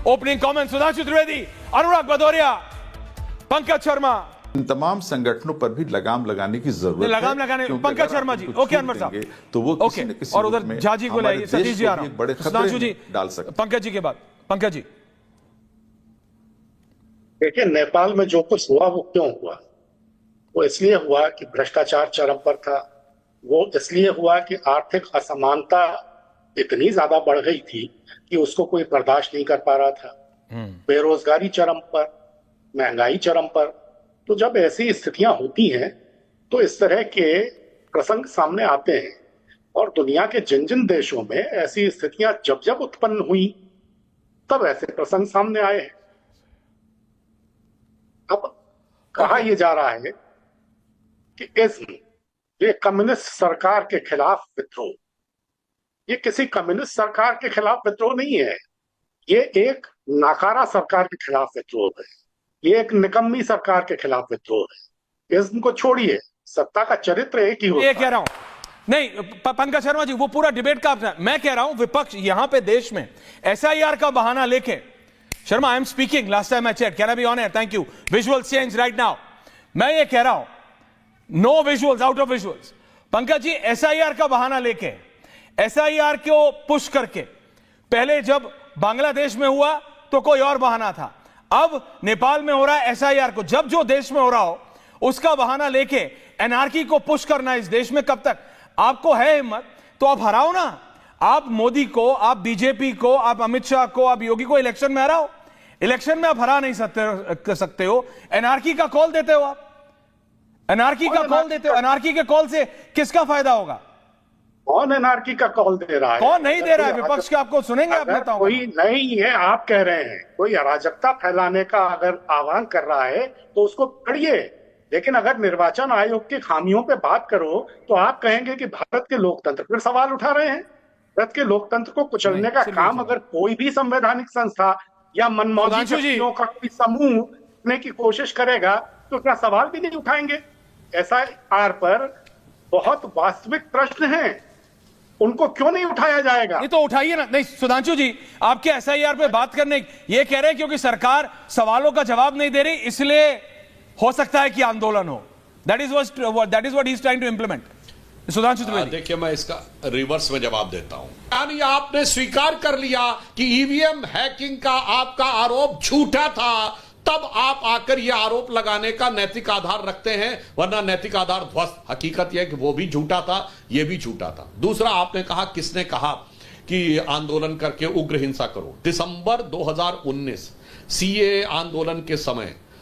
Opening comment Sudhanshu Trivedi, अनुराग भदौरिया, पंकज शर्मा। इन तमाम संगठनों पर भी लगाम लगाने की जरूरत है। लगाम लगाने, पंकज शर्मा जी, ओके अनवर साहब, तो वो ओके, और उधर झाजी को लाइए, सतीश जी आ रहा हूं, बड़े सुधांशु जी डाल सकते। पंकज जी के बाद पंकज जी। देखिए, नेपाल में जो कुछ हुआ वो क्यों हुआ? वो इसलिए हुआ कि भ्रष्टाचार चरम पर था। वो इसलिए हुआ कि आर्थिक असमानता इतनी ज्यादा बढ़ गई थी कि उसको कोई बर्दाश्त नहीं कर पा रहा था। बेरोजगारी चरम पर, महंगाई चरम पर। तो जब ऐसी स्थितियां होती हैं तो इस तरह के प्रसंग सामने आते हैं, और दुनिया के जिन जिन देशों में ऐसी स्थितियां जब जब उत्पन्न हुई तब ऐसे प्रसंग सामने आए हैं। अब कहा यह जा रहा है कि ये कम्युनिस्ट सरकार के खिलाफ विद्रोह, ये किसी कम्युनिस्ट सरकार के खिलाफ विद्रोह नहीं है, ये एक नाकारा सरकार के खिलाफ विद्रोह है, ये एक निकम्मी सरकार के खिलाफ विद्रोह है। इसको छोड़िए, सत्ता का चरित्र एक ही होता है। ये कह रहा हूं, नहीं पंकज शर्मा जी, वो पूरा डिबेट का मैं कह रहा हूं विपक्ष यहां पे देश में एसआईआर का बहाना लेके, Sharma I am speaking, last time I check, can I be on air, thank you, visual change right now. मैं ये कह रहा हूं, no visuals, out of visuals. Pankaj ji, SIR का बहाना लेके, एसआईआर को पुश करके, पहले जब बांग्लादेश में हुआ तो कोई और बहाना था, अब नेपाल में हो रहा है एसआईआर को, जब जो देश में हो रहा हो उसका बहाना लेके एनआरकी को पुश करना इस देश में कब तक? आपको है हिम्मत तो आप हराओ ना, आप मोदी को, आप बीजेपी को, आप अमित शाह को, आप योगी को इलेक्शन में हराओ। इलेक्शन में आप हरा नहीं सकते हो, एनआरकी का कॉल देते हो, आप एनआरकी का कॉल देते हो। एनआरकी के कॉल से किसका फायदा होगा? कौन एनआरकी का कॉल दे रहा है? कौन नहीं दे रहा है? विपक्ष के आपको सुनेंगे आप नेताओं? कोई नहीं है, आप कह रहे हैं कोई अराजकता फैलाने का अगर आह्वान कर रहा है तो उसको पढ़िए, लेकिन अगर निर्वाचन आयोग की खामियों पे बात करो तो आप कहेंगे कि भारत के लोकतंत्र पर सवाल उठा रहे हैं। भारत के लोकतंत्र को कुचलने का काम अगर कोई भी संवैधानिक संस्था या मनमौजी शक्तियों का कोई समूह करने की कोशिश करेगा तो क्या सवाल भी नहीं उठाएंगे? एसआईआर पर बहुत वास्तविक प्रश्न हैं, उनको क्यों नहीं उठाया जाएगा? ये तो उठाइए ना। नहीं सुधांशु जी, आपके एसआईआर पे बात करने ये कह रहे हैं क्योंकि सरकार सवालों का जवाब नहीं दे रही, इसलिए हो सकता है कि आंदोलन हो। That is what he is trying to implement. Sudhanshu Trivedi, देखिए, मैं इसका रिवर्स में जवाब देता हूं। यानी आपने स्वीकार कर लिया कि ईवीएम हैकिंग का आपका आरोप झूठा था, तब आप आकर यह आरोप लगाने का नैतिक आधार रखते हैं, वरना नैतिक आधार ध्वस्त। हकीकत यह कि वो भी झूठा था, यह भी झूठा था। दूसरा, आपने कहा किसने कहा कि आंदोलन करके उग्र हिंसा करो। दिसंबर 2019 सीए आंदोलन के समय